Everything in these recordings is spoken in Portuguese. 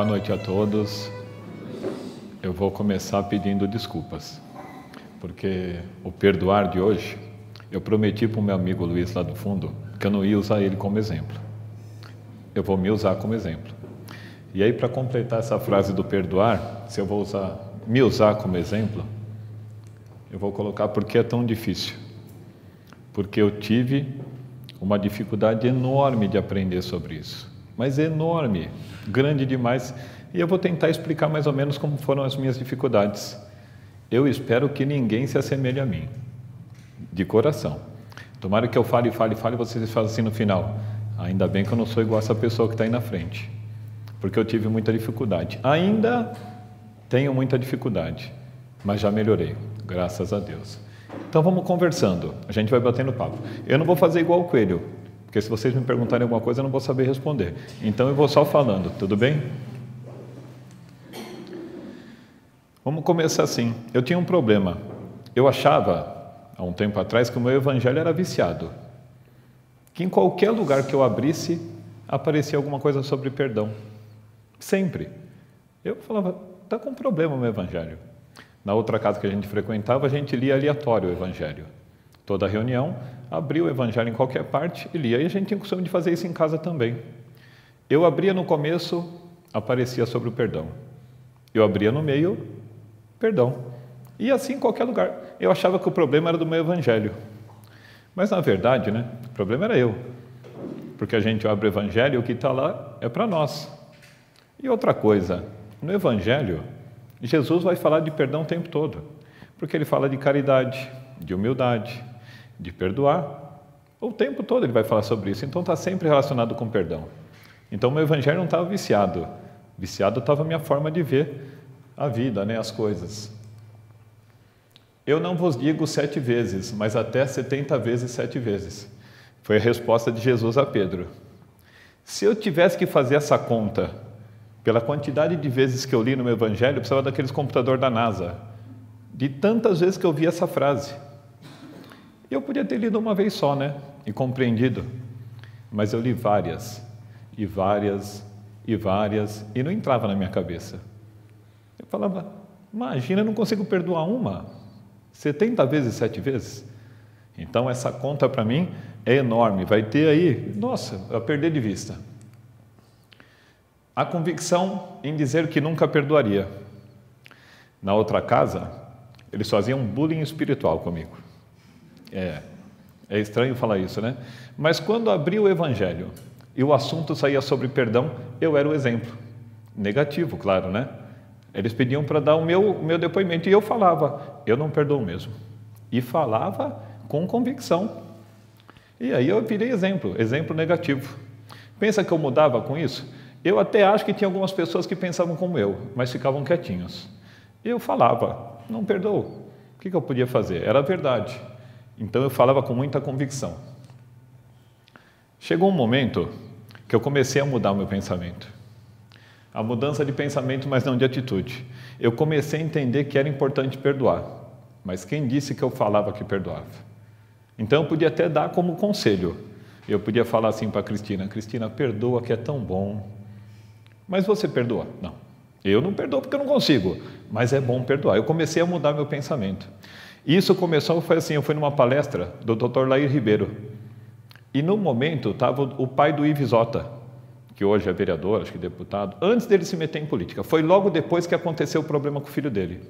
Boa noite a todos. Eu vou começar pedindo desculpas, porque o perdoar de hoje, eu prometi para o meu amigo Luiz lá do fundo que eu não ia usar ele como exemplo. Eu vou me usar como exemplo. E aí, para completar essa frase do perdoar, se eu vou me usar como exemplo, eu vou colocar porque é tão difícil. Porque eu tive uma dificuldade enorme de aprender sobre isso. Mas enorme, grande demais. E eu vou tentar explicar mais ou menos como foram as minhas dificuldades. Eu espero que ninguém se assemelhe a mim, de coração. Tomara que eu fale, e vocês façam assim no final. Ainda bem que eu não sou igual essa pessoa que está aí na frente. Porque eu tive muita dificuldade. Ainda tenho muita dificuldade, mas já melhorei, graças a Deus. Então vamos conversando, a gente vai batendo papo. Eu não vou fazer igual o coelho, porque se vocês me perguntarem alguma coisa eu não vou saber responder. Então eu vou só falando, tudo bem? Vamos começar assim. Eu tinha um problema. Eu achava, há um tempo atrás, que o meu evangelho era viciado. Que em qualquer lugar que eu abrisse, aparecia alguma coisa sobre perdão. Sempre. Eu falava, está com problema o meu evangelho. Na outra casa que a gente frequentava, a gente lia aleatório o evangelho. Toda reunião, abria o evangelho em qualquer parte e lia. E a gente tinha o costume de fazer isso em casa também. Eu abria no começo, aparecia sobre o perdão. Eu abria no meio, perdão. E assim em qualquer lugar. Eu achava que o problema era do meu evangelho. Mas na verdade, né, o problema era eu. Porque a gente abre o evangelho e o que está lá é para nós. E outra coisa, no evangelho, Jesus vai falar de perdão o tempo todo. Porque ele fala de caridade, de humildade, de perdoar. O tempo todo ele vai falar sobre isso. Então está sempre relacionado com perdão. Então o meu evangelho não estava viciado. Viciado estava a minha forma de ver a vida, né, as coisas. Eu não vos digo 7 vezes, mas até 70 vezes 7 vezes. Foi a resposta de Jesus a Pedro. Se eu tivesse que fazer essa conta, pela quantidade de vezes que eu li no meu evangelho, eu precisava daqueles computadores da NASA. De tantas vezes que eu vi essa frase. Eu podia ter lido uma vez só, né? E compreendido. Mas eu li várias, e várias, e várias, e não entrava na minha cabeça. Eu falava, imagina, eu não consigo perdoar uma. 70 vezes 7 vezes? Então essa conta para mim é enorme. Vai ter aí, nossa, a perder de vista. A convicção em dizer que nunca perdoaria. Na outra casa, eles faziam um bullying espiritual comigo. É estranho falar isso, né? Mas quando abri o evangelho e o assunto saía sobre perdão, eu era o exemplo. Negativo, claro, né? Eles pediam para dar o meu depoimento e eu falava, eu não perdoo mesmo. E falava com convicção. E aí eu virei exemplo negativo. Pensa que eu mudava com isso? Eu até acho que tinha algumas pessoas que pensavam como eu, mas ficavam quietinhos. Eu falava, não perdoo. O que eu podia fazer? Era verdade. Então eu falava com muita convicção. Chegou um momento que eu comecei a mudar o meu pensamento. A mudança de pensamento, mas não de atitude. Eu comecei a entender que era importante perdoar. Mas quem disse que eu falava que perdoava? Então eu podia até dar como conselho. Eu podia falar assim para a Cristina, Cristina, perdoa que é tão bom. Mas você perdoa? Não. Eu não perdoo porque eu não consigo, mas é bom perdoar. Eu comecei a mudar meu pensamento. Isso começou, foi assim, eu fui numa palestra do Dr. Lair Ribeiro. E no momento estava o pai do Ives Zota, que hoje é vereador, acho que deputado, antes dele se meter em política. Foi logo depois que aconteceu o problema com o filho dele.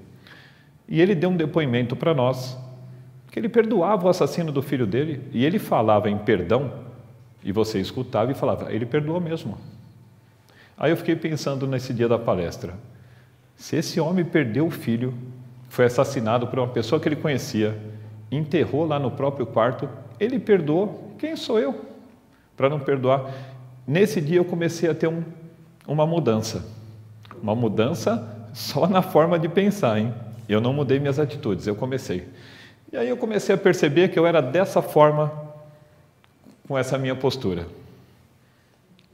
E ele deu um depoimento para nós, que ele perdoava o assassino do filho dele, e ele falava em perdão, e você escutava e falava, ele perdoou mesmo. Aí eu fiquei pensando nesse dia da palestra, se esse homem perdeu o filho, foi assassinado por uma pessoa que ele conhecia, enterrou lá no próprio quarto, ele perdoou, quem sou eu para não perdoar? Nesse dia eu comecei a ter uma mudança só na forma de pensar, hein? Eu não mudei minhas atitudes, eu comecei. E aí eu comecei a perceber que eu era dessa forma, com essa minha postura.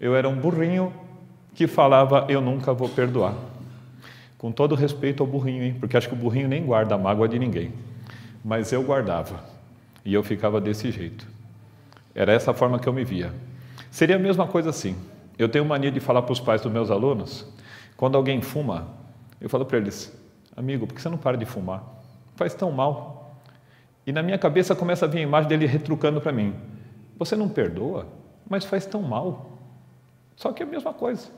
Eu era um burrinho que falava, eu nunca vou perdoar. Com todo respeito ao burrinho, hein? Porque acho que o burrinho nem guarda a mágoa de ninguém. Mas eu guardava. E eu ficava desse jeito. Era essa forma que eu me via. Seria a mesma coisa assim. Eu tenho mania de falar para os pais dos meus alunos, Quando alguém fuma, eu falo para eles, amigo, por que você não para de fumar? Faz tão mal. E na minha cabeça começa a vir a imagem dele retrucando para mim. Você não perdoa, mas faz tão mal. Só que é a mesma coisa.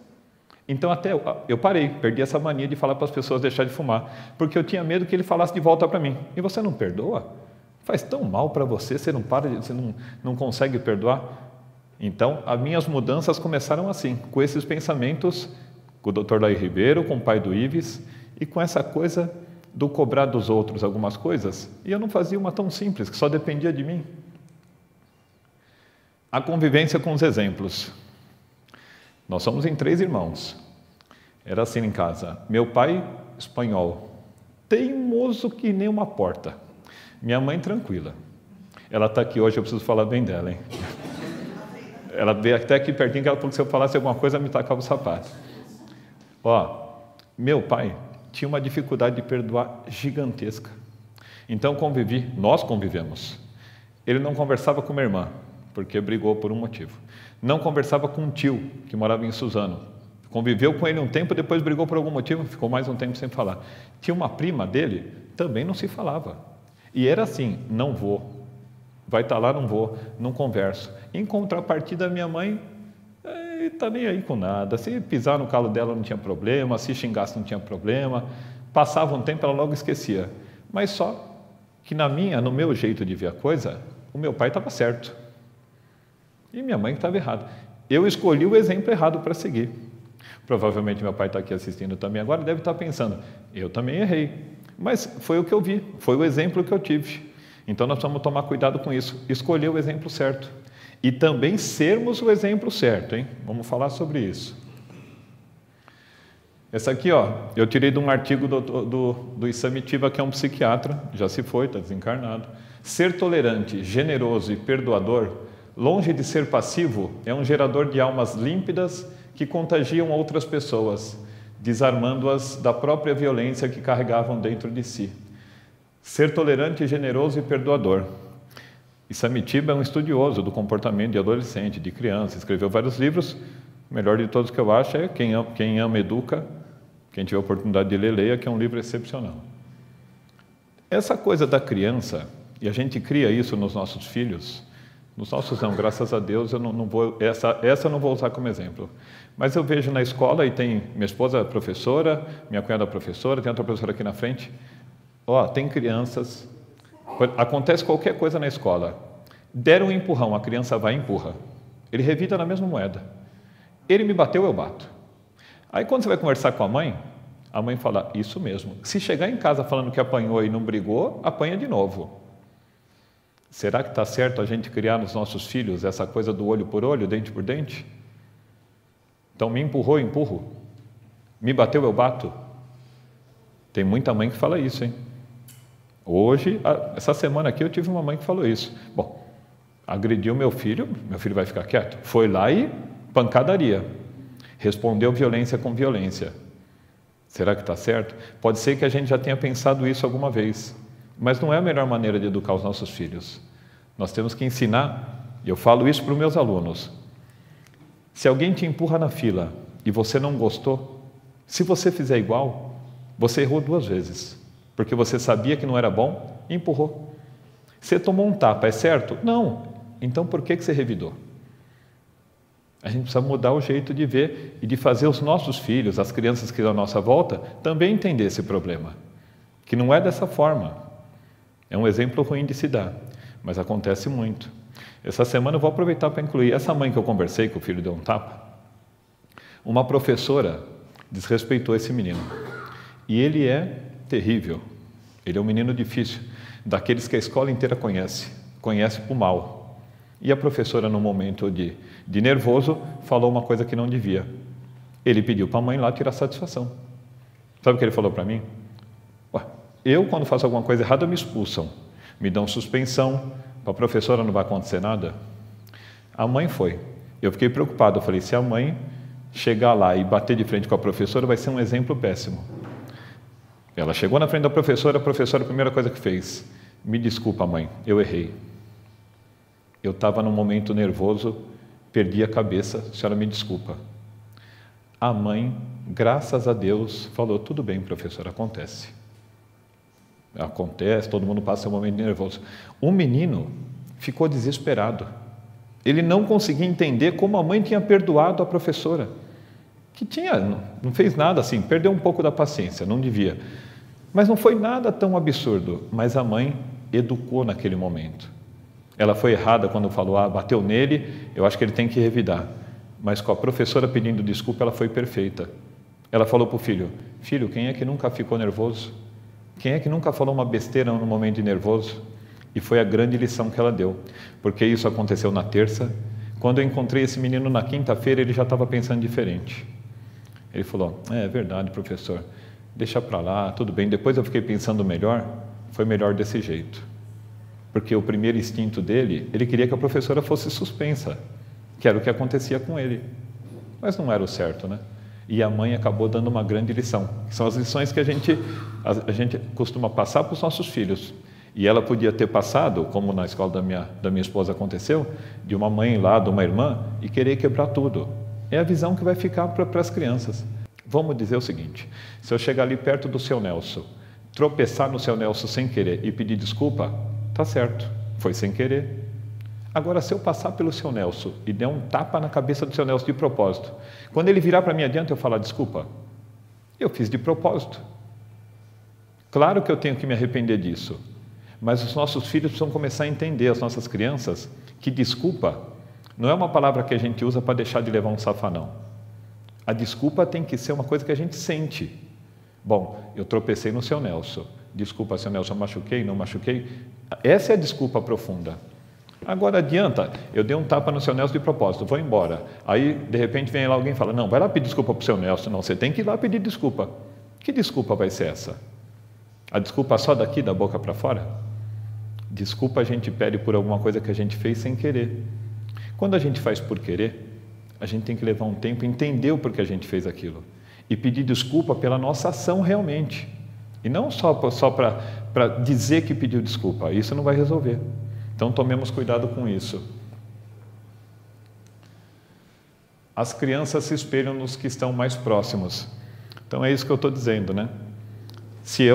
Então até eu parei, perdi essa mania de falar para as pessoas deixar de fumar, porque eu tinha medo que ele falasse de volta para mim. E você não perdoa? Faz tão mal para você, você não para, você não consegue perdoar? Então, as minhas mudanças começaram assim, com esses pensamentos, com o Dr. Laí Ribeiro, com o pai do Ives, e com essa coisa do cobrar dos outros algumas coisas, e eu não fazia uma tão simples, que só dependia de mim. A convivência com os exemplos. Nós somos em 3 irmãos. Era assim em casa. Meu pai, espanhol, teimoso que nem uma porta. Minha mãe, tranquila. Ela está aqui hoje, eu preciso falar bem dela, hein? Ela veio até aqui pertinho, que ela falou que se eu falasse alguma coisa, me tacava o sapato. Ó, meu pai tinha uma dificuldade de perdoar gigantesca. Então nós convivemos. Ele não conversava com minha irmã, porque brigou por um motivo. Não conversava com um tio, que morava em Suzano. Conviveu com ele um tempo, depois brigou por algum motivo, ficou mais um tempo sem falar. Tinha uma prima dele, também não se falava. E era assim, não vou. Vai estar lá, não vou, não converso. Em contrapartida, minha mãe está nem aí com nada. Se pisar no calo dela não tinha problema, se xingasse não tinha problema. Passava um tempo, ela logo esquecia. Mas só que no meu jeito de ver a coisa, o meu pai estava certo. E minha mãe estava errada. Eu escolhi o exemplo errado para seguir. Provavelmente meu pai está aqui assistindo também agora, deve estar pensando, eu também errei. Mas foi o que eu vi, foi o exemplo que eu tive. Então nós precisamos tomar cuidado com isso, escolher o exemplo certo. E também sermos o exemplo certo, hein? Vamos falar sobre isso. Essa aqui, ó, eu tirei de um artigo do Isamitiba, que é um psiquiatra, já se foi, está desencarnado. Ser tolerante, generoso e perdoador, longe de ser passivo, é um gerador de almas límpidas que contagiam outras pessoas, desarmando-as da própria violência que carregavam dentro de si. Ser tolerante, generoso e perdoador. Isamitiba é um estudioso do comportamento de adolescente, de criança, escreveu vários livros. O melhor de todos que eu acho é Quem Ama Educa. Quem tiver a oportunidade de ler, leia, que é um livro excepcional. Essa coisa da criança, e a gente cria isso nos nossos filhos, nos nossos não, graças a Deus, eu não vou, essa eu não vou usar como exemplo. Mas eu vejo na escola, e tem minha esposa é professora, minha cunhada é professora, tem outra professora aqui na frente. Ó, tem crianças, acontece qualquer coisa na escola, deram um empurrão, a criança vai e empurra. Ele revida na mesma moeda. Ele me bateu, eu bato. Aí quando você vai conversar com a mãe fala, isso mesmo. Se chegar em casa falando que apanhou e não brigou, apanha de novo. Será que está certo a gente criar nos nossos filhos essa coisa do olho por olho, dente por dente? Então me empurrou, eu empurro. Me bateu, eu bato. Tem muita mãe que fala isso, hein? Hoje, essa semana aqui, eu tive uma mãe que falou isso. Bom, agrediu meu filho vai ficar quieto? Foi lá e pancadaria. Respondeu violência com violência. Será que está certo? Pode ser que a gente já tenha pensado isso alguma vez, mas não é a melhor maneira de educar os nossos filhos. Nós temos que ensinar, e eu falo isso para os meus alunos. Se alguém te empurra na fila e você não gostou, se você fizer igual, você errou 2 vezes, porque você sabia que não era bom e empurrou. Você tomou um tapa, é certo? Não. Então por que você revidou? A gente precisa mudar o jeito de ver e de fazer os nossos filhos, as crianças que estão à nossa volta, também entender esse problema. Que não é dessa forma. É um exemplo ruim de se dar, mas acontece muito. Essa semana eu vou aproveitar para incluir essa mãe que eu conversei, que o filho deu um tapa. Uma professora desrespeitou esse menino. E ele é terrível. Ele é um menino difícil, daqueles que a escola inteira conhece por mal. E a professora, no momento de nervoso, falou uma coisa que não devia. Ele pediu para a mãe lá tirar satisfação. Sabe o que ele falou para mim? Eu, quando faço alguma coisa errada, me expulsam. Me dão suspensão. Para a professora não vai acontecer nada. A mãe foi. Eu fiquei preocupado. Eu falei, se a mãe chegar lá e bater de frente com a professora, vai ser um exemplo péssimo. Ela chegou na frente da professora, a primeira coisa que fez, me desculpa, mãe, eu errei. Eu estava num momento nervoso, perdi a cabeça, a senhora me desculpa. A mãe graças a Deus, falou, tudo bem, professor, acontece. Acontece, todo mundo passa um momento nervoso. O menino ficou desesperado. Ele não conseguia entender como a mãe tinha perdoado a professora, que não fez nada assim, perdeu um pouco da paciência, não devia. Mas não foi nada tão absurdo, mas a mãe educou naquele momento. Ela foi errada quando falou, bateu nele, eu acho que ele tem que revidar. Mas com a professora pedindo desculpa, ela foi perfeita. Ela falou para o filho, filho, quem é que nunca ficou nervoso? Quem é que nunca falou uma besteira num momento de nervoso? E foi a grande lição que ela deu, porque isso aconteceu na terça. Quando eu encontrei esse menino na quinta-feira, ele já estava pensando diferente. Ele falou, é verdade, professor, deixa para lá, tudo bem. Depois eu fiquei pensando melhor, foi melhor desse jeito. Porque o primeiro instinto dele, ele queria que a professora fosse suspensa, que era o que acontecia com ele. Mas não era o certo, né? E a mãe acabou dando uma grande lição, que são as lições que a gente costuma passar para os nossos filhos. E ela podia ter passado, como na escola da minha esposa aconteceu, de uma mãe lá, de uma irmã, e querer quebrar tudo. É a visão que vai ficar para as crianças. Vamos dizer o seguinte, se eu chegar ali perto do seu Nelson, tropeçar no seu Nelson sem querer e pedir desculpa, tá certo, foi sem querer. Agora, se eu passar pelo seu Nelson e der um tapa na cabeça do seu Nelson de propósito, quando ele virar para mim adiante, eu falar, desculpa, eu fiz de propósito. Claro que eu tenho que me arrepender disso, mas os nossos filhos precisam começar a entender, as nossas crianças, que desculpa não é uma palavra que a gente usa para deixar de levar um safanão. A desculpa tem que ser uma coisa que a gente sente. Bom, eu tropecei no seu Nelson. Desculpa, seu Nelson, machuquei, não machuquei? Essa é a desculpa profunda. Agora adianta, eu dei um tapa no seu Nelson de propósito, vou embora. Aí, de repente, vem lá alguém e fala, não, vai lá pedir desculpa para o seu Nelson. Não, você tem que ir lá pedir desculpa. Que desculpa vai ser essa? A desculpa só daqui, da boca para fora? Desculpa a gente pede por alguma coisa que a gente fez sem querer. Quando a gente faz por querer, a gente tem que levar um tempo e entender o porquê a gente fez aquilo. E pedir desculpa pela nossa ação realmente. E não só para dizer que pediu desculpa. Isso não vai resolver. Então, tomemos cuidado com isso. As crianças se espelham nos que estão mais próximos. Então, é isso que eu estou dizendo, né? Se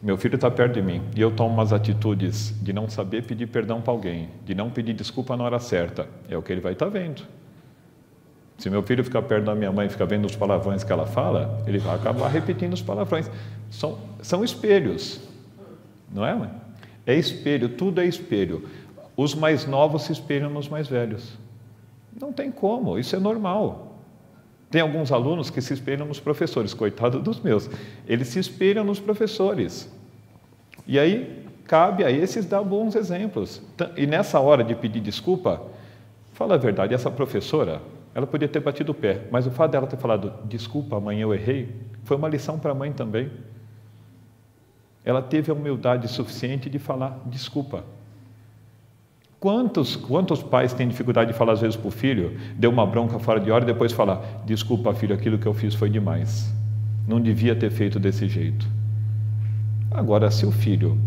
meu filho está perto de mim, e eu tomo umas atitudes de não saber pedir perdão para alguém, de não pedir desculpa na hora certa, é o que ele vai estar vendo. Se meu filho ficar perto da minha mãe e ficar vendo os palavrões que ela fala, ele vai acabar repetindo os palavrões. São espelhos, não é, mãe? É espelho, tudo é espelho. Os mais novos se espelham nos mais velhos. Não tem como, isso é normal. Tem alguns alunos que se espelham nos professores, coitado dos meus. Eles se espelham nos professores. E aí, cabe a esses dar bons exemplos. E nessa hora de pedir desculpa, fala a verdade, essa professora, ela podia ter batido o pé, mas o fato dela ter falado, desculpa, mãe, eu errei, foi uma lição para a mãe também. Ela teve a humildade suficiente de falar desculpa. Quantos pais têm dificuldade de falar às vezes para o filho, deu uma bronca fora de hora e depois falar, desculpa filho, aquilo que eu fiz foi demais, não devia ter feito desse jeito. Agora, se o filho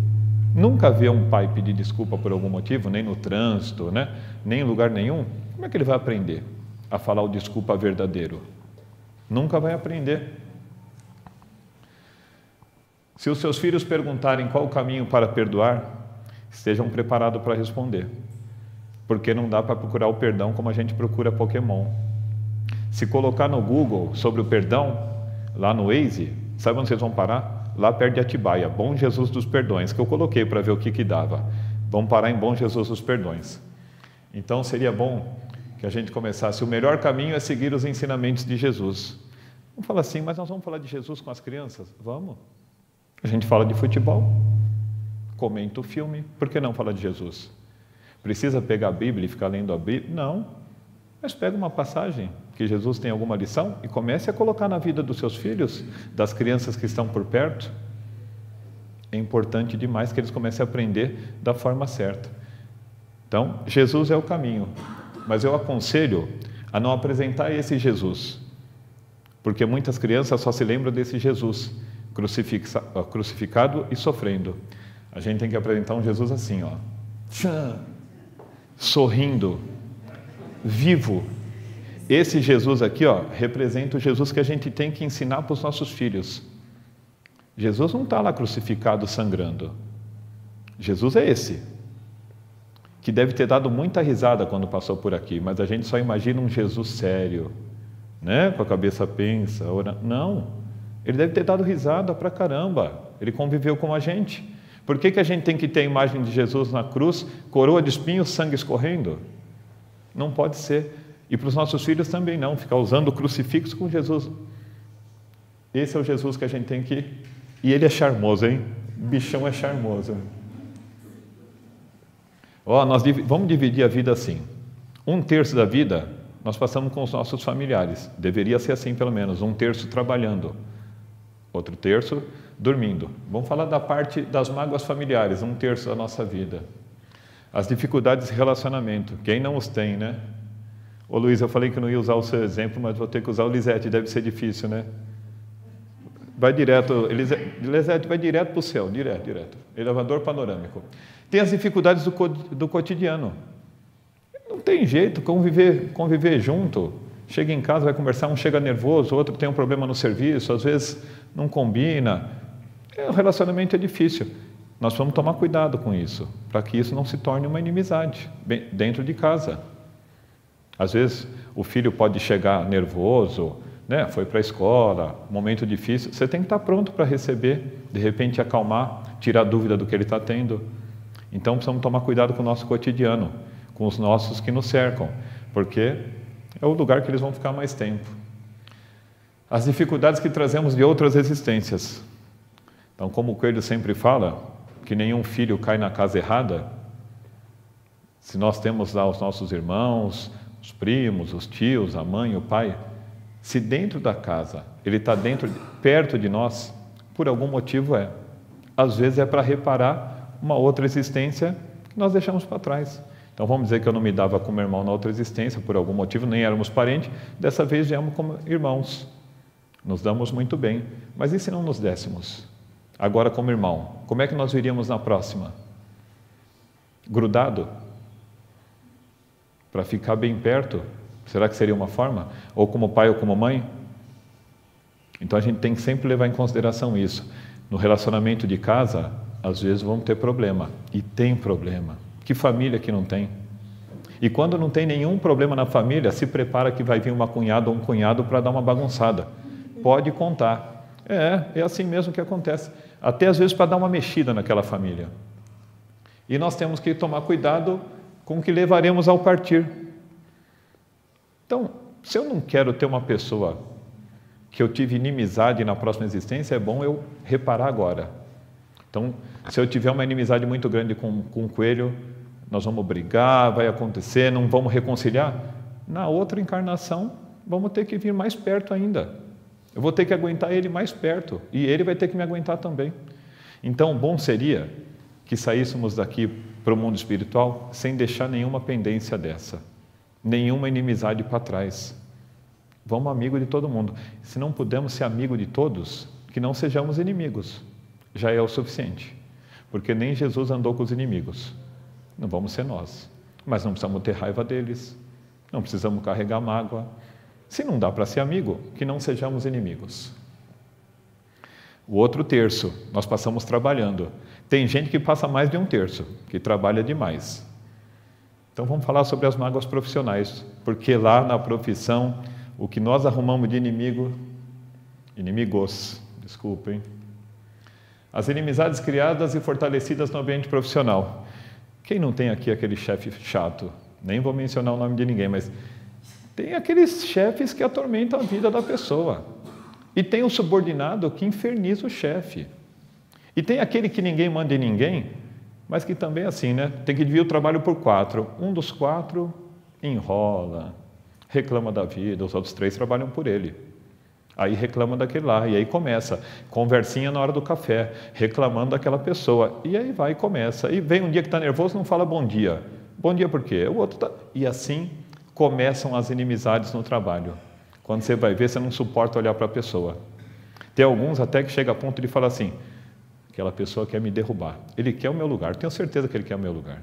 nunca vê um pai pedir desculpa por algum motivo, nem no trânsito, né? Nem em lugar nenhum, como é que ele vai aprender a falar o desculpa verdadeiro? Nunca vai aprender. Se os seus filhos perguntarem qual o caminho para perdoar, estejam preparados para responder, porque não dá para procurar o perdão como a gente procura Pokémon. Se colocar no Google sobre o perdão, lá no Waze, sabe onde vocês vão parar? Lá perto de Atibaia, Bom Jesus dos Perdões, que eu coloquei para ver o que dava. Vão parar em Bom Jesus dos Perdões. Então seria bom que a gente começasse, o melhor caminho é seguir os ensinamentos de Jesus. Vamos falar assim, mas nós vamos falar de Jesus com as crianças? Vamos. A gente fala de futebol, comenta o filme, por que não falar de Jesus? Precisa pegar a Bíblia e ficar lendo a Bíblia? Não, mas pega uma passagem que Jesus tem alguma lição e comece a colocar na vida dos seus filhos, das crianças que estão por perto. É importante demais que eles comecem a aprender da forma certa. Então, Jesus é o caminho, mas eu aconselho a não apresentar esse Jesus, porque muitas crianças só se lembram desse Jesus, crucificado e sofrendo. A gente tem que apresentar um Jesus assim, sorrindo, vivo, esse Jesus aqui, ó, representa o Jesus que a gente tem que ensinar para os nossos filhos. Jesus não está lá crucificado sangrando. Jesus é esse, que deve ter dado muita risada quando passou por aqui, mas a gente só imagina um Jesus sério, né? Com a cabeça pensa, não, ele deve ter dado risada pra caramba, ele conviveu com a gente. Por que a gente tem que ter a imagem de Jesus na cruz, coroa de espinhos, sangue escorrendo? Não pode ser. E para os nossos filhos também não, ficar usando o crucifixo com Jesus. Esse é o Jesus que a gente tem que... E ele é charmoso, hein? O bichão é charmoso. Ó, nós vamos dividir a vida assim. 1/3 da vida nós passamos com os nossos familiares. Deveria ser assim, pelo menos. 1/3 trabalhando. Outro terço dormindo. Vamos falar da parte das mágoas familiares, 1/3 da nossa vida. As dificuldades de relacionamento. Quem não os tem, né? Ô Luiz, eu falei que não ia usar o seu exemplo, mas vou ter que usar o Lisete. Deve ser difícil, né? Vai direto, Lisete vai direto para o céu, direto. Elevador panorâmico. Tem as dificuldades do cotidiano. Não tem jeito, conviver junto. Chega em casa, vai conversar, um chega nervoso, o outro tem um problema no serviço, às vezes não combina. O relacionamento é difícil. Nós vamos tomar cuidado com isso, para que isso não se torne uma inimizade dentro de casa. Às vezes o filho pode chegar nervoso, né? Foi para a escola, momento difícil, você tem que estar pronto para receber, de repente acalmar, tirar dúvida do que ele está tendo. Então precisamos tomar cuidado com o nosso cotidiano, com os nossos que nos cercam, porque é o lugar que eles vão ficar mais tempo. As dificuldades que trazemos de outras existências. Então, como o Coelho sempre fala, que nenhum filho cai na casa errada. Se nós temos lá os nossos irmãos, os primos, os tios, a mãe, o pai, se dentro da casa ele está perto de nós, por algum motivo é. Às vezes é para reparar uma outra existência que nós deixamos para trás. Então vamos dizer que eu não me dava como irmão na outra existência, por algum motivo, nem éramos parentes, dessa vez viemos como irmãos. Nos damos muito bem, mas e se não nos dessemos? Agora como irmão, como é que nós viríamos na próxima? Grudado? Para ficar bem perto? Será que seria uma forma? Ou como pai ou como mãe? Então a gente tem que sempre levar em consideração isso. No relacionamento de casa, às vezes vamos ter problema. E tem problema. Que família que não tem? E quando não tem nenhum problema na família, se prepara que vai vir uma cunhada ou um cunhado para dar uma bagunçada. Pode contar. É assim mesmo que acontece. Até às vezes para dar uma mexida naquela família. E nós temos que tomar cuidado com o que levaremos ao partir. Então, se eu não quero ter uma pessoa que eu tive inimizade na próxima existência, é bom eu reparar agora. Então, se eu tiver uma inimizade muito grande com um coelho, nós vamos brigar, vai acontecer, não vamos reconciliar. Na outra encarnação, vamos ter que vir mais perto ainda. Eu vou ter que aguentar ele mais perto e ele vai ter que me aguentar também. Então, bom seria que saíssemos daqui para o mundo espiritual sem deixar nenhuma pendência dessa, nenhuma inimizade para trás. Vamos amigo de todo mundo. Se não pudermos ser amigo de todos, que não sejamos inimigos. Já é o suficiente. Porque nem Jesus andou com os inimigos. Não vamos ser nós. Mas não precisamos ter raiva deles. Não precisamos carregar mágoa. Se não dá para ser amigo, que não sejamos inimigos. O outro terço, nós passamos trabalhando. Tem gente que passa mais de 1/3, que trabalha demais. Então vamos falar sobre as mágoas profissionais, porque lá na profissão, o que nós arrumamos de inimigos, desculpem, as inimizades criadas e fortalecidas no ambiente profissional. Quem não tem aqui aquele chefe chato? Nem vou mencionar o nome de ninguém, mas tem aqueles chefes que atormentam a vida da pessoa. E tem o subordinado que inferniza o chefe. E tem aquele que ninguém manda em ninguém, mas que também é assim, né? Tem que dividir o trabalho por 4. Um dos 4 enrola, reclama da vida, os outros 3 trabalham por ele. Aí reclama daquele lá, e aí começa, conversinha na hora do café, reclamando daquela pessoa, e aí vai e começa. E vem um dia que está nervoso, não fala bom dia. Bom dia por quê? O outro tá... E assim começam as inimizades no trabalho. Quando você vai ver, você não suporta olhar para a pessoa. Tem alguns até que chega a ponto de falar assim, aquela pessoa quer me derrubar, ele quer o meu lugar, tenho certeza que ele quer o meu lugar.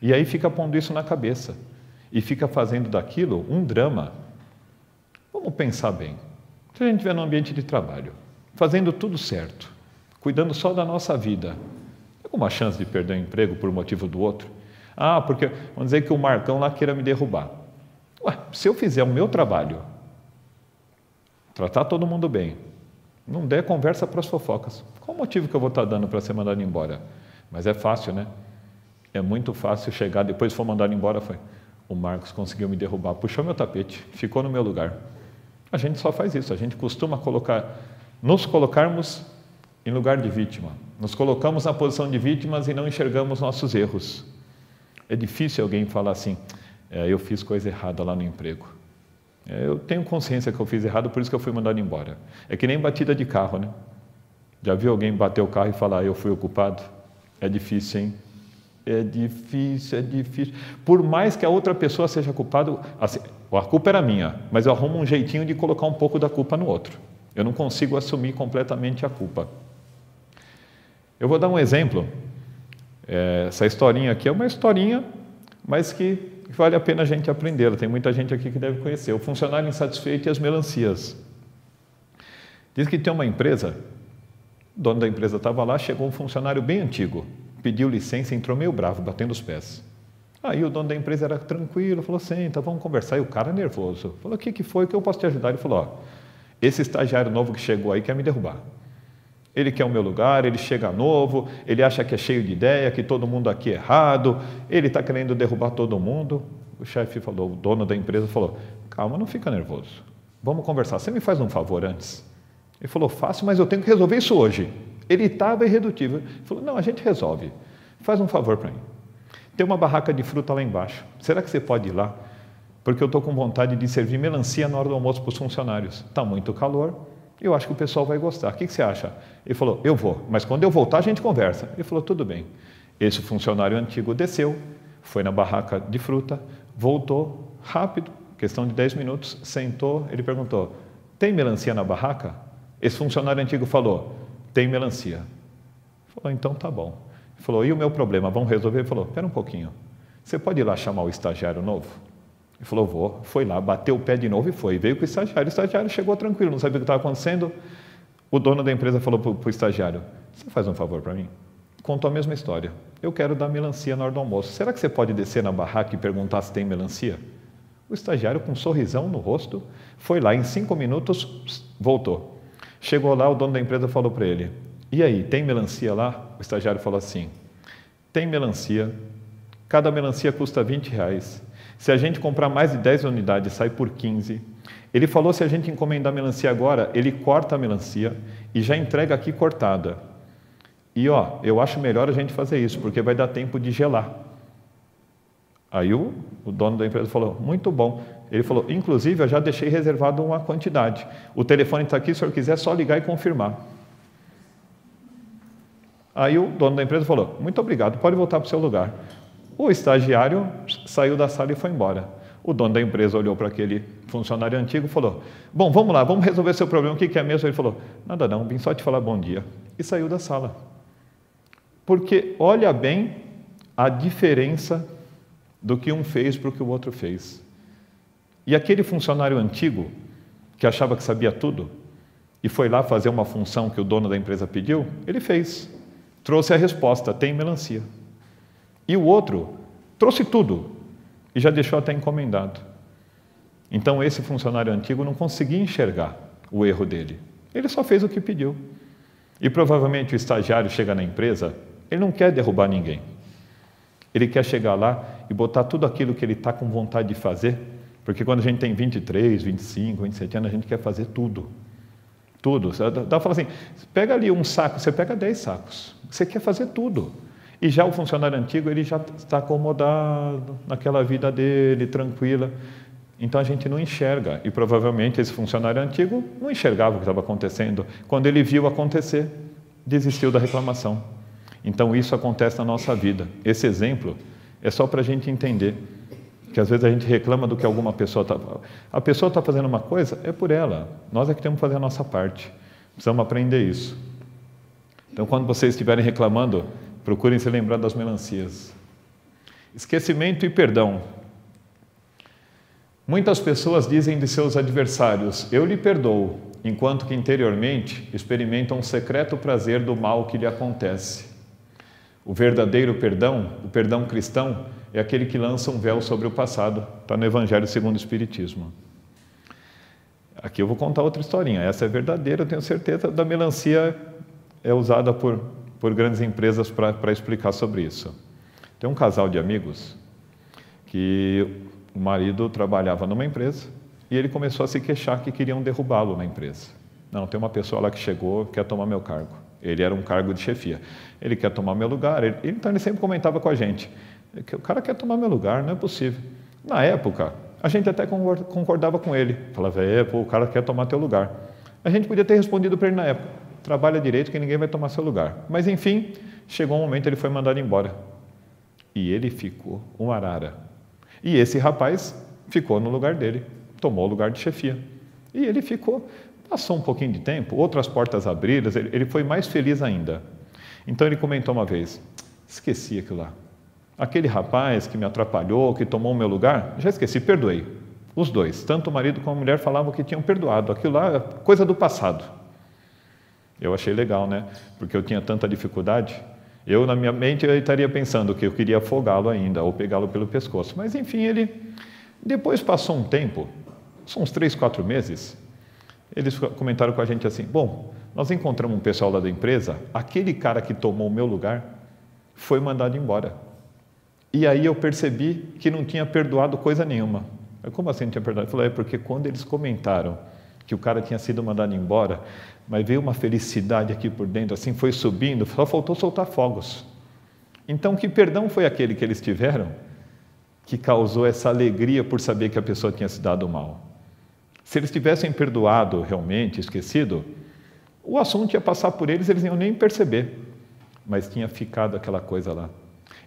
E aí fica pondo isso na cabeça, e fica fazendo daquilo um drama. Vamos pensar bem. Se a gente estiver no ambiente de trabalho, fazendo tudo certo, cuidando só da nossa vida, tem alguma chance de perder o emprego por motivo do outro? Ah, porque vamos dizer que o Marcão lá queira me derrubar. Ué, se eu fizer o meu trabalho, tratar todo mundo bem, não der conversa para as fofocas, qual o motivo que eu vou estar dando para ser mandado embora? Mas é fácil, né? É muito fácil chegar, depois for mandado embora, foi, o Marcos conseguiu me derrubar, puxou meu tapete, ficou no meu lugar. A gente só faz isso, a gente costuma nos colocarmos em lugar de vítima. Nos colocamos na posição de vítimas e não enxergamos nossos erros. É difícil alguém falar assim, eu fiz coisa errada lá no emprego. Eu tenho consciência que eu fiz errado, por isso que eu fui mandado embora. É que nem batida de carro, né? Já viu alguém bater o carro e falar, eu fui o culpado? É difícil, hein? É difícil, é difícil. Por mais que a outra pessoa seja culpada, assim, a culpa era minha, mas eu arrumo um jeitinho de colocar um pouco da culpa no outro. Eu não consigo assumir completamente a culpa. Eu vou dar um exemplo. Essa historinha aqui é uma historinha, mas que vale a pena a gente aprender. Tem muita gente aqui que deve conhecer. O funcionário insatisfeito e as melancias. Diz que tem uma empresa, o dono da empresa estava lá, chegou um funcionário bem antigo, pediu licença, entrou meio bravo, batendo os pés. Aí o dono da empresa era tranquilo, falou, senta, vamos conversar. E o cara nervoso, falou, o que foi, que eu posso te ajudar? Ele falou, esse estagiário novo que chegou aí quer me derrubar. Ele quer o meu lugar, ele chega novo, ele acha que é cheio de ideia, que todo mundo aqui é errado, ele está querendo derrubar todo mundo. O chefe falou, o dono da empresa falou, calma, não fica nervoso, vamos conversar, você me faz um favor antes? Ele falou, faço, mas eu tenho que resolver isso hoje. Ele estava irredutível. Ele falou, não, a gente resolve, faz um favor para mim. Tem uma barraca de fruta lá embaixo, será que você pode ir lá? Porque eu estou com vontade de servir melancia na hora do almoço para os funcionários. Está muito calor, eu acho que o pessoal vai gostar. O que você acha? Ele falou, eu vou, mas quando eu voltar a gente conversa. Ele falou, tudo bem. Esse funcionário antigo desceu, foi na barraca de fruta, voltou rápido, questão de 10 minutos, sentou, ele perguntou, tem melancia na barraca? Esse funcionário antigo falou, tem melancia. Ele falou, então tá bom. Ele falou, e o meu problema, vamos resolver? Ele falou, espera um pouquinho, você pode ir lá chamar o estagiário novo? Ele falou, vou. Foi lá, bateu o pé de novo e foi. Veio com o estagiário chegou tranquilo, não sabia o que estava acontecendo. O dono da empresa falou para o estagiário, você faz um favor para mim? Contou a mesma história. Eu quero dar melancia na hora do almoço. Será que você pode descer na barraca e perguntar se tem melancia? O estagiário, com um sorrisão no rosto, foi lá, em 5 minutos, voltou. Chegou lá, o dono da empresa falou para ele, e aí, tem melancia lá? O estagiário falou assim, tem melancia, cada melancia custa R$20. Se a gente comprar mais de 10 unidades, sai por 15. Ele falou, se a gente encomendar melancia agora, ele corta a melancia e já entrega aqui cortada. E eu acho melhor a gente fazer isso, porque vai dar tempo de gelar. Aí o dono da empresa falou, muito bom. Ele falou, inclusive eu já deixei reservado uma quantidade. O telefone está aqui, se o senhor quiser, é só ligar e confirmar. Aí o dono da empresa falou, muito obrigado, pode voltar para o seu lugar. O estagiário saiu da sala e foi embora. O dono da empresa olhou para aquele funcionário antigo e falou, bom, vamos lá, vamos resolver seu problema, o que é mesmo? Ele falou, nada não, vim só te falar bom dia. E saiu da sala. Porque olha bem a diferença do que um fez para o que o outro fez. E aquele funcionário antigo, que achava que sabia tudo, e foi lá fazer uma função que o dono da empresa pediu, ele fez. Trouxe a resposta, tem melancia. E o outro trouxe tudo e já deixou até encomendado. Então esse funcionário antigo não conseguia enxergar o erro dele. Ele só fez o que pediu. E provavelmente o estagiário chega na empresa, ele não quer derrubar ninguém. Ele quer chegar lá e botar tudo aquilo que ele está com vontade de fazer, porque quando a gente tem 23, 25, 27 anos, a gente quer fazer tudo. Tudo. Dá para falar assim, pega ali um saco, você pega 10 sacos. Você quer fazer tudo. E já o funcionário antigo, ele já está acomodado naquela vida dele, tranquila. Então a gente não enxerga. E provavelmente esse funcionário antigo não enxergava o que estava acontecendo. Quando ele viu acontecer, desistiu da reclamação. Então isso acontece na nossa vida. Esse exemplo é só para a gente entender que às vezes a gente reclama do que alguma pessoa está... A pessoa está fazendo uma coisa, é por ela. Nós é que temos que fazer a nossa parte. Precisamos aprender isso. Então quando vocês estiverem reclamando, procurem se lembrar das melancias. Esquecimento e perdão. Muitas pessoas dizem de seus adversários, eu lhe perdoo, enquanto que interiormente experimentam um secreto prazer do mal que lhe acontece. O verdadeiro perdão, o perdão cristão, é aquele que lança um véu sobre o passado. Está no Evangelho segundo o Espiritismo. Aqui eu vou contar outra historinha. Essa é verdadeira, eu tenho certeza. Da melancia é usada por grandes empresas para explicar sobre isso. Tem um casal de amigos que o marido trabalhava numa empresa e ele começou a se queixar que queriam derrubá-lo na empresa. Não, tem uma pessoa lá que chegou, quer tomar meu cargo. Ele era um cargo de chefia. Ele quer tomar meu lugar. Então ele sempre comentava com a gente, o cara quer tomar meu lugar, não é possível. Na época, a gente até concordava com ele. Falava, o cara quer tomar teu lugar. A gente podia ter respondido para ele na época, trabalha direito que ninguém vai tomar seu lugar. Mas enfim, chegou um momento, ele foi mandado embora. E ele ficou um arara. E esse rapaz ficou no lugar dele, tomou o lugar de chefia. E ele ficou, passou um pouquinho de tempo, outras portas abriram, ele foi mais feliz ainda. Então ele comentou uma vez, esqueci aquilo lá. Aquele rapaz que me atrapalhou, que tomou o meu lugar, já esqueci, perdoei. Os dois, tanto o marido como a mulher falavam que tinham perdoado. Aquilo lá é coisa do passado. Eu achei legal, né? Porque eu tinha tanta dificuldade. Eu, na minha mente, eu estaria pensando que eu queria afogá-lo ainda, ou pegá-lo pelo pescoço. Mas, enfim, ele... Depois passou um tempo, são uns 3, 4 meses, eles comentaram com a gente assim, bom, nós encontramos um pessoal lá da empresa, aquele cara que tomou o meu lugar foi mandado embora. E aí eu percebi que não tinha perdoado coisa nenhuma. Como assim não tinha perdoado? Eu falei, porque quando eles comentaram que o cara tinha sido mandado embora, mas veio uma felicidade aqui por dentro, assim, foi subindo, só faltou soltar fogos. Então, que perdão foi aquele que eles tiveram que causou essa alegria por saber que a pessoa tinha se dado mal? Se eles tivessem perdoado realmente, esquecido, o assunto ia passar por eles, eles não iam nem perceber, mas tinha ficado aquela coisa lá.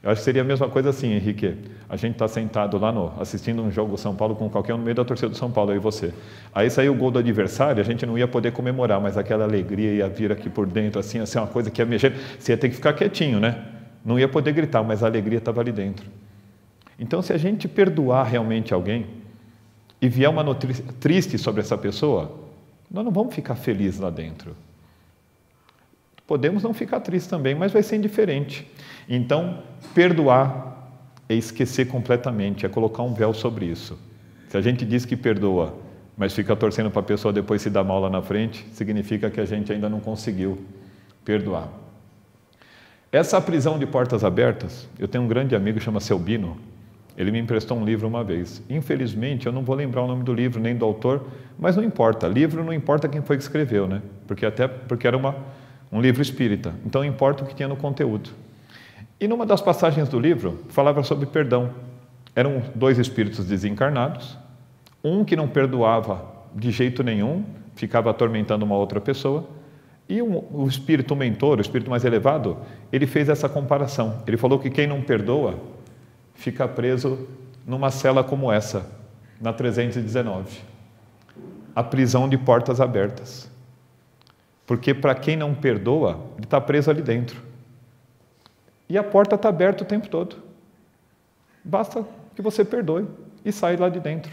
Eu acho que seria a mesma coisa assim, Henrique, a gente está sentado lá assistindo um jogo do São Paulo com qualquer um no meio da torcida do São Paulo, eu e você. Aí saiu o gol do adversário, a gente não ia poder comemorar, mas aquela alegria ia vir aqui por dentro, assim uma coisa que ia mexer. Você ia ter que ficar quietinho, né? Não ia poder gritar, mas a alegria estava ali dentro. Então, se a gente perdoar realmente alguém e vier uma notícia triste sobre essa pessoa, nós não vamos ficar felizes lá dentro. Podemos não ficar tristes também, mas vai ser indiferente. Então, perdoar é esquecer completamente, é colocar um véu sobre isso. Se a gente diz que perdoa, mas fica torcendo para a pessoa depois se dar mal lá na frente, significa que a gente ainda não conseguiu perdoar. Essa prisão de portas abertas, eu tenho um grande amigo que chama Seu Bino, ele me emprestou um livro uma vez. Infelizmente, eu não vou lembrar o nome do livro, nem do autor, mas não importa. Livro não importa quem foi que escreveu, né? Porque era um livro espírita. Então, importa o que tinha no conteúdo. E numa das passagens do livro, falava sobre perdão. Eram 2 espíritos desencarnados, um que não perdoava de jeito nenhum, ficava atormentando uma outra pessoa, e o espírito mentor, o espírito mais elevado, ele fez essa comparação. Ele falou que quem não perdoa fica preso numa cela como essa, na 319. A prisão de portas abertas. Porque para quem não perdoa, ele está preso ali dentro. E a porta está aberta o tempo todo. Basta que você perdoe e saia lá de dentro.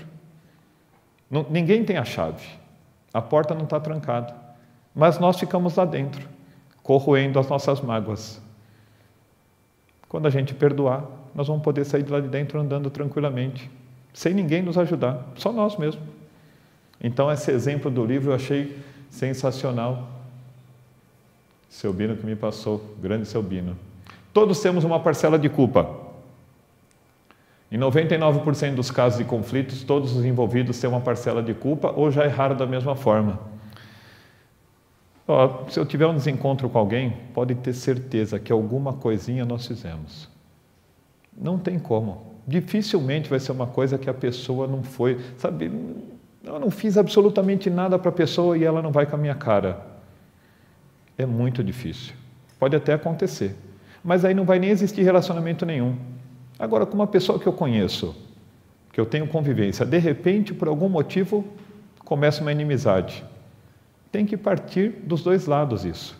Ninguém tem a chave. A porta não está trancada. Mas nós ficamos lá dentro, corroendo as nossas mágoas. Quando a gente perdoar, nós vamos poder sair de lá de dentro andando tranquilamente, sem ninguém nos ajudar, só nós mesmos. Então, esse exemplo do livro eu achei sensacional. Seu Bino que me passou, grande Seu Bino. Todos temos uma parcela de culpa. Em 99% dos casos de conflitos, todos os envolvidos têm uma parcela de culpa ou já erraram da mesma forma. Se eu tiver um desencontro com alguém, pode ter certeza que alguma coisinha nós fizemos. Não tem como. Dificilmente vai ser uma coisa que a pessoa não foi, sabe? Eu não fiz absolutamente nada para a pessoa e ela não vai com a minha cara. É muito difícil. Pode até acontecer. Mas aí não vai nem existir relacionamento nenhum. Agora, com uma pessoa que eu conheço, que eu tenho convivência, de repente, por algum motivo, começa uma inimizade. Tem que partir dos 2 lados isso.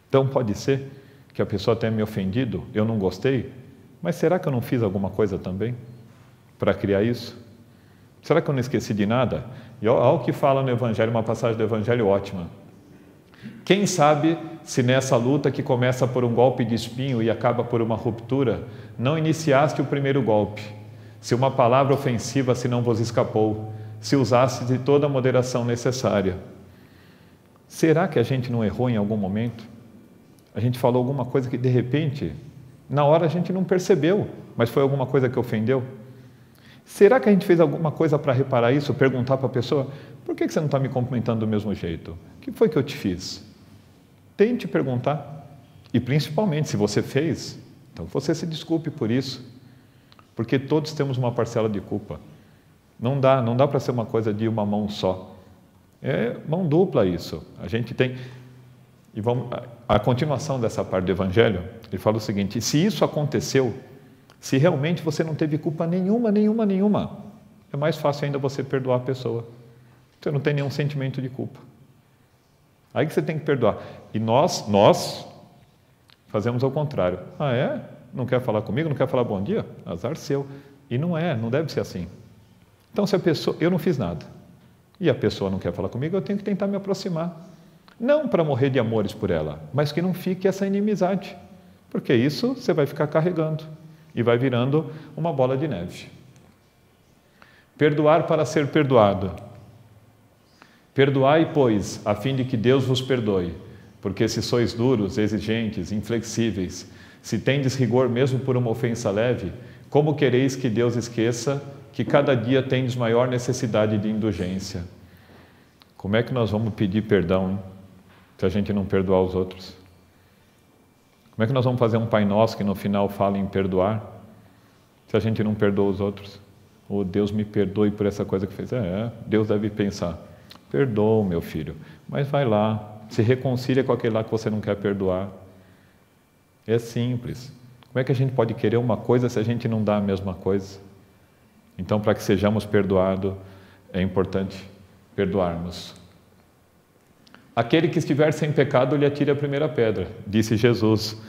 Então, pode ser que a pessoa tenha me ofendido, eu não gostei, mas será que eu não fiz alguma coisa também para criar isso? Será que eu não esqueci de nada? E olha o que fala no Evangelho, uma passagem do Evangelho ótima. Quem sabe se nessa luta que começa por um golpe de espinho e acaba por uma ruptura, não iniciaste o primeiro golpe, se uma palavra ofensiva se não vos escapou, se usaste de toda a moderação necessária. Será que a gente não errou em algum momento? A gente falou alguma coisa que de repente, na hora a gente não percebeu, mas foi alguma coisa que ofendeu? Será que a gente fez alguma coisa para reparar isso? Perguntar para a pessoa, por que você não está me cumprimentando do mesmo jeito? O que foi que eu te fiz? Tente perguntar. E principalmente, se você fez, então você se desculpe por isso. Porque todos temos uma parcela de culpa. Não dá para ser uma coisa de uma mão só. É mão dupla isso. A gente tem... E vamos, a continuação dessa parte do Evangelho, ele fala o seguinte, se isso aconteceu, se realmente você não teve culpa nenhuma, é mais fácil ainda você perdoar a pessoa. Você não tem nenhum sentimento de culpa. Aí que você tem que perdoar. E nós fazemos ao contrário. Ah, é? Não quer falar comigo? Não quer falar bom dia? Azar seu. E não deve ser assim. Então, se a pessoa... Eu não fiz nada. E a pessoa não quer falar comigo, eu tenho que tentar me aproximar. Não para morrer de amores por ela, mas que não fique essa inimizade. Porque isso você vai ficar carregando. E vai virando uma bola de neve. Perdoar para ser perdoado. Perdoai, pois, a fim de que Deus vos perdoe, porque se sois duros, exigentes, inflexíveis, se tendes rigor mesmo por uma ofensa leve, como quereis que Deus esqueça que cada dia tendes maior necessidade de indulgência? Como é que nós vamos pedir perdão, hein, se a gente não perdoar os outros? Como é que nós vamos fazer um Pai Nosso que no final fala em perdoar, se a gente não perdoa os outros? Ou Deus me perdoe por essa coisa que fez. Deus deve pensar, perdoa, meu filho, mas vai lá, se reconcilia com aquele lá que você não quer perdoar. É simples. Como é que a gente pode querer uma coisa se a gente não dá a mesma coisa? Então, para que sejamos perdoados, é importante perdoarmos. Aquele que estiver sem pecado, lhe atire a primeira pedra, disse Jesus,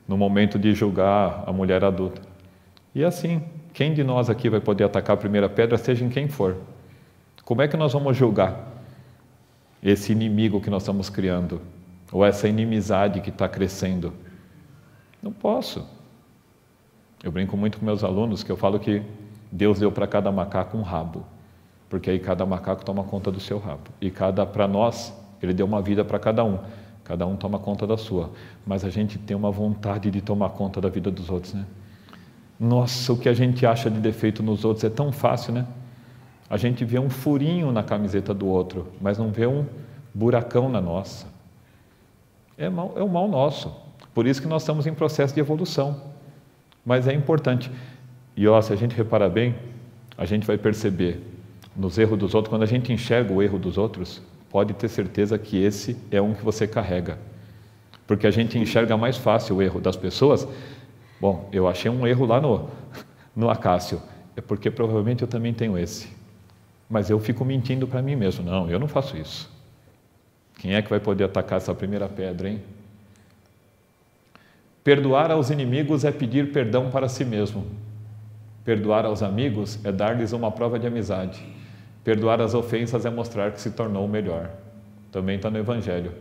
no momento de julgar a mulher adulta. E assim, quem de nós aqui vai poder atacar a primeira pedra, seja em quem for? Como é que nós vamos julgar esse inimigo que nós estamos criando? Ou essa inimizade que está crescendo? Não posso. Eu brinco muito com meus alunos que eu falo que Deus deu para cada macaco um rabo, porque aí cada macaco toma conta do seu rabo. E para nós, Ele deu uma vida para cada um toma conta da sua. Mas a gente tem uma vontade de tomar conta da vida dos outros, né? Nossa, o que a gente acha de defeito nos outros é tão fácil, né? A gente vê um furinho na camiseta do outro, mas não vê um buracão na nossa. É o mal nosso. Por isso que nós estamos em processo de evolução. Mas é importante. E se a gente reparar bem, a gente vai perceber nos erros dos outros, quando a gente enxerga o erro dos outros, pode ter certeza que esse é um que você carrega. Porque a gente enxerga mais fácil o erro das pessoas. Bom, eu achei um erro lá no Acácio. É porque provavelmente eu também tenho esse. Mas eu fico mentindo para mim mesmo. Não, eu não faço isso. Quem é que vai poder atacar essa primeira pedra, hein? Perdoar aos inimigos é pedir perdão para si mesmo. Perdoar aos amigos é dar-lhes uma prova de amizade. Perdoar as ofensas é mostrar que se tornou melhor. Também está no Evangelho.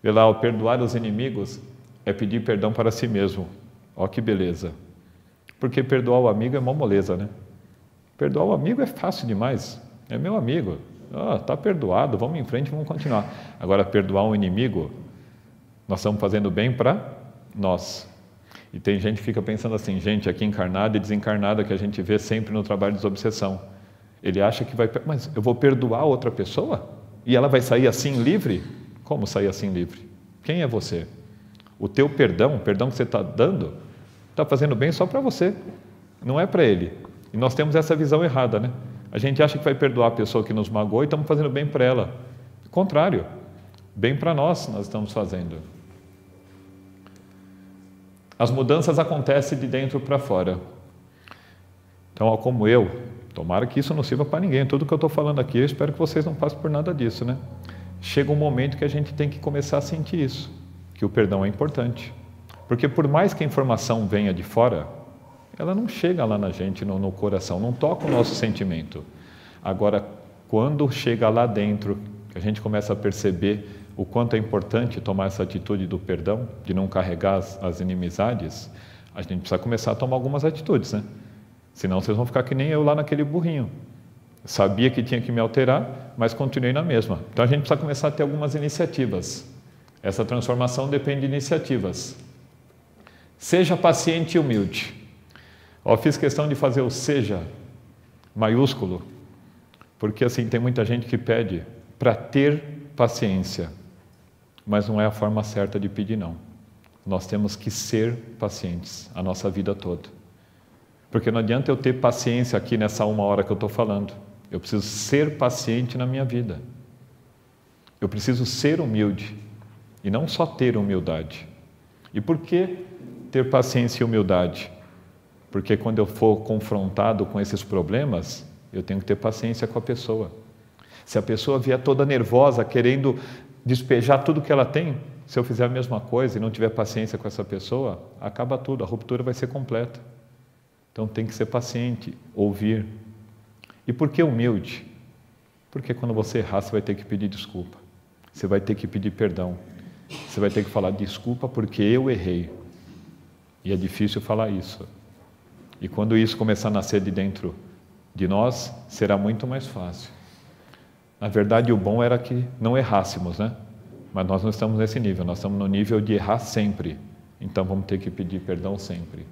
Vê lá, o perdoar os inimigos é pedir perdão para si mesmo. Ó que beleza. Porque perdoar o amigo é mó moleza, né? Perdoar o amigo é fácil demais. É meu amigo. Está perdoado, vamos em frente, vamos continuar. Agora, perdoar um inimigo, nós estamos fazendo bem para nós. E tem gente que fica pensando assim, gente aqui encarnada e desencarnada, que a gente vê sempre no trabalho de desobsessão. Ele acha que vai... Mas eu vou perdoar outra pessoa? E ela vai sair assim livre? Como sair assim livre? Quem é você? O teu perdão, o perdão que você está dando, está fazendo bem só para você, não é para ele. E nós temos essa visão errada, né? A gente acha que vai perdoar a pessoa que nos magoou e estamos fazendo bem para ela. Ao contrário, bem para nós estamos fazendo. As mudanças acontecem de dentro para fora. Então, como eu, tomara que isso não sirva para ninguém. Tudo que eu estou falando aqui, eu espero que vocês não passem por nada disso, né? Chega um momento que a gente tem que começar a sentir isso, que o perdão é importante. Porque por mais que a informação venha de fora, ela não chega lá na gente, no coração, não toca o nosso sentimento. Agora, quando chega lá dentro, que a gente começa a perceber o quanto é importante tomar essa atitude do perdão, de não carregar as inimizades, a gente precisa começar a tomar algumas atitudes, né? Senão vocês vão ficar que nem eu lá naquele burrinho. Sabia que tinha que me alterar, mas continuei na mesma. Então a gente precisa começar a ter algumas iniciativas. Essa transformação depende de iniciativas. Seja paciente e humilde. Eu fiz questão de fazer o seja maiúsculo, porque assim tem muita gente que pede para ter paciência, mas não é a forma certa de pedir, não. Nós temos que ser pacientes a nossa vida toda. Porque não adianta eu ter paciência aqui nessa 1 hora que eu estou falando. Eu preciso ser paciente na minha vida. Eu preciso ser humilde e não só ter humildade. E por que ter paciência e humildade? Porque quando eu for confrontado com esses problemas, eu tenho que ter paciência com a pessoa. Se a pessoa vier toda nervosa, querendo despejar tudo que ela tem, se eu fizer a mesma coisa e não tiver paciência com essa pessoa, acaba tudo, a ruptura vai ser completa. Então tem que ser paciente, ouvir. E por que humilde? Porque quando você errar, você vai ter que pedir desculpa. Você vai ter que pedir perdão. Você vai ter que falar desculpa porque eu errei. E é difícil falar isso. E quando isso começar a nascer de dentro de nós, será muito mais fácil. Na verdade, o bom era que não errássemos, né? Mas nós não estamos nesse nível, nós estamos no nível de errar sempre. Então vamos ter que pedir perdão sempre.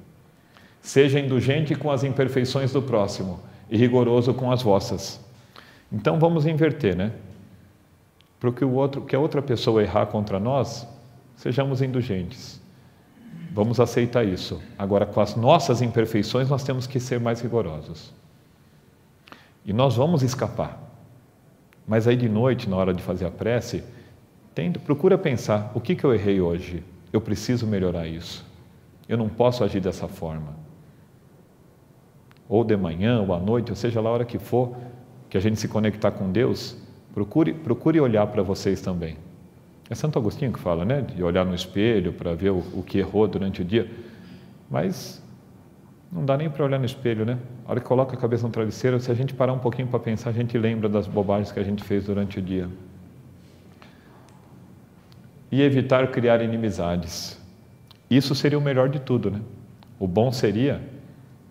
Seja indulgente com as imperfeições do próximo e rigoroso com as vossas. Então vamos inverter, né? Para que a outra pessoa errar contra nós, sejamos indulgentes. Vamos aceitar isso. Agora, com as nossas imperfeições, nós temos que ser mais rigorosos. E nós vamos escapar. Mas aí de noite, na hora de fazer a prece, procura pensar, o que eu errei hoje? Eu preciso melhorar isso. Eu não posso agir dessa forma. Ou de manhã, ou à noite, ou seja lá a hora que for, que a gente se conectar com Deus, procure olhar para vocês também. É Santo Agostinho que fala, né? De olhar no espelho para ver o que errou durante o dia. Mas não dá nem para olhar no espelho, né? A hora que coloca a cabeça no travesseiro, se a gente parar um pouquinho para pensar, a gente lembra das bobagens que a gente fez durante o dia. E evitar criar inimizades. Isso seria o melhor de tudo, né? O bom seria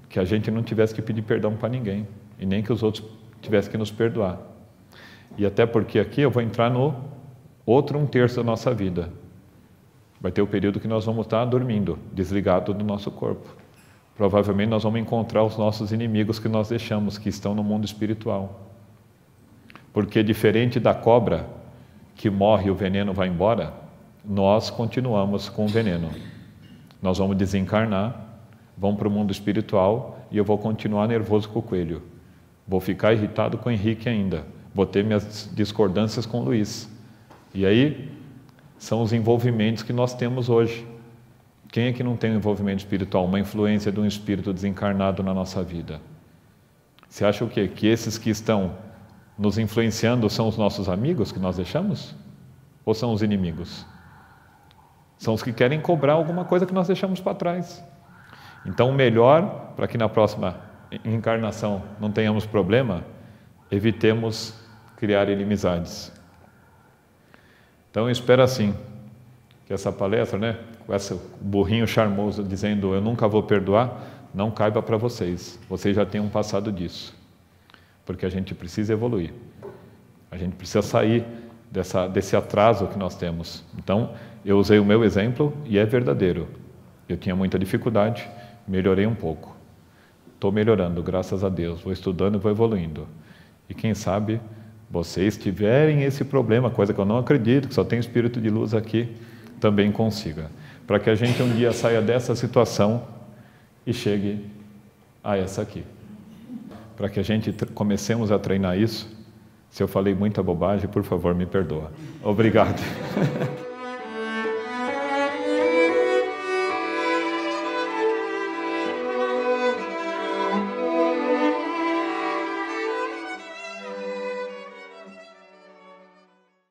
que a gente não tivesse que pedir perdão para ninguém, e nem que os outros tivessem que nos perdoar. E até porque aqui eu vou entrar no outro 1/3 da nossa vida. Vai ter o período que nós vamos estar dormindo, desligado do nosso corpo. Provavelmente nós vamos encontrar os nossos inimigos que nós deixamos, que estão no mundo espiritual. Porque diferente da cobra, que morre e o veneno vai embora, nós continuamos com o veneno. Nós vamos desencarnar, vamos para o mundo espiritual e eu vou continuar nervoso com o coelho. Vou ficar irritado com o Henrique ainda. Vou ter minhas discordâncias com o Luiz. E aí são os envolvimentos que nós temos hoje. Quem é que não tem um envolvimento espiritual, uma influência de um espírito desencarnado na nossa vida? Você acha o quê? Que esses que estão nos influenciando são os nossos amigos que nós deixamos? Ou são os inimigos? São os que querem cobrar alguma coisa que nós deixamos para trás. Então, o melhor, para que na próxima encarnação não tenhamos problema, evitemos criar inimizades. Então, eu espero assim, que essa palestra, né, com esse burrinho charmoso dizendo eu nunca vou perdoar, não caiba para vocês. Vocês já tenham passado disso. Porque a gente precisa evoluir. A gente precisa sair desse atraso que nós temos. Então, eu usei o meu exemplo e é verdadeiro. Eu tinha muita dificuldade, melhorei um pouco. Estou melhorando, graças a Deus. Vou estudando e vou evoluindo. E quem sabe vocês tiverem esse problema, coisa que eu não acredito, que só tem espírito de luz aqui, também consiga. Para que a gente um dia saia dessa situação e chegue a essa aqui. Para que a gente comecemos a treinar isso. Se eu falei muita bobagem, por favor, me perdoa. Obrigado.